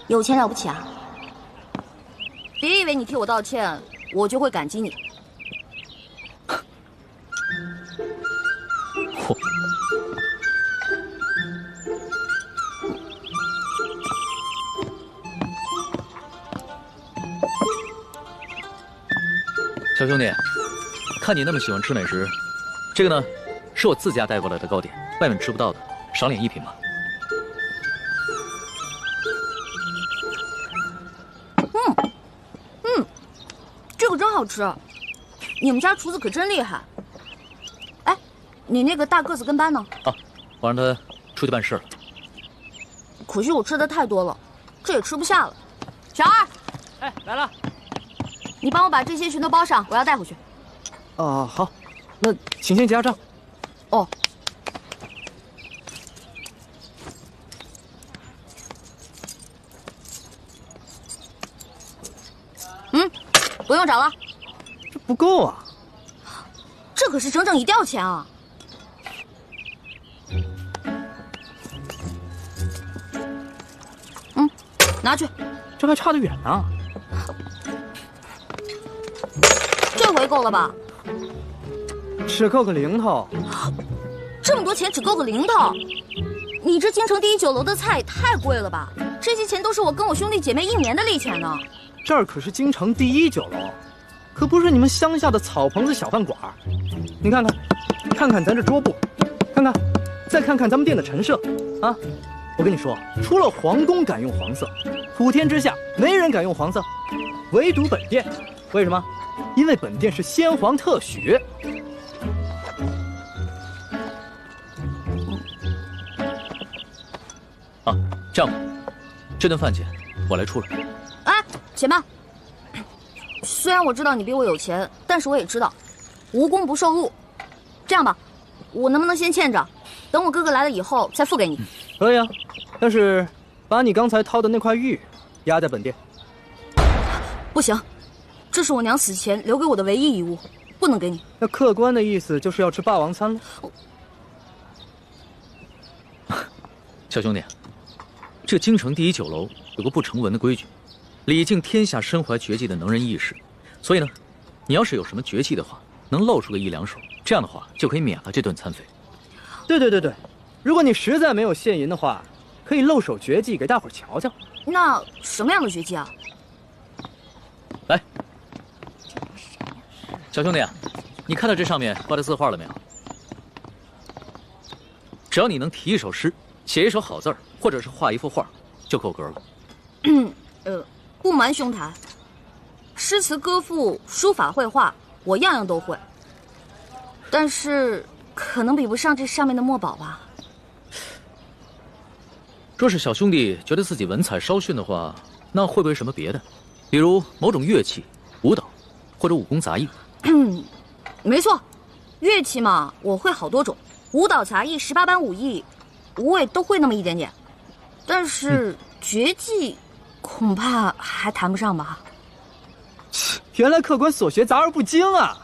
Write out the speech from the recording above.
有钱了不起啊？别以为你替我道歉，我就会感激你。嚯！小兄弟，看你那么喜欢吃美食，这个呢，是我自家带过来的糕点，外面吃不到的，赏脸一品吧。这个真好吃，你们家厨子可真厉害。哎，你那个大个子跟班呢？啊，我让他出去办事了。可惜我吃的太多了，这也吃不下了。小二，哎，来了。你帮我把这些全都包上，我要带回去。好，那请先结下账。哦。不用找了，这不够啊！这可是整整1吊钱啊！拿去。这还差得远呢。这回够了吧？只够个零头。这么多钱只够个零头？你这京城第一酒楼的菜也太贵了吧？这些钱都是我跟我兄弟姐妹1年的利钱呢。这儿可是京城第一酒楼，可不是你们乡下的草棚子小饭馆。你看看咱这桌布，再看看咱们店的陈设，啊！我跟你说，除了皇宫敢用黄色，普天之下没人敢用黄色，唯独本店。为什么？因为本店是先皇特许。啊，这样吧，这顿饭钱我来出了。哎，且慢。虽然我知道你比我有钱，但是我也知道，无功不受禄。这样吧，我能不能先欠着，等我哥哥来了以后再付给你？可以啊，但是把你刚才掏的那块玉压在本店。不行，这是我娘死前留给我的唯一遗物，不能给你。那客观的意思就是要吃霸王餐了。小兄弟，这京城第一酒楼有个不成文的规矩，礼敬天下身怀绝技的能人异士，所以呢，你要是有什么绝技的话，能露出个1、2手，这样的话就可以免了这顿餐费。对，如果你实在没有现银的话，可以露手绝技给大伙儿瞧瞧。那什么样的绝技啊？来，小兄弟，你看到这上面画的字画了没有？只要你能题一首诗，写一首好字儿，或者是画一幅画，就够格了。不瞒兄台，诗词歌赋、书法绘画，我样样都会，但是可能比不上这上面的墨宝吧。若是小兄弟觉得自己文采稍逊的话，那会不会什么别的，比如某种乐器、舞蹈，或者武功杂艺？没错，乐器嘛，我会好多种，舞蹈、杂艺、18般武艺，我也都会那么一点点。但是绝技，恐怕还谈不上吧。原来客官所学杂而不精啊！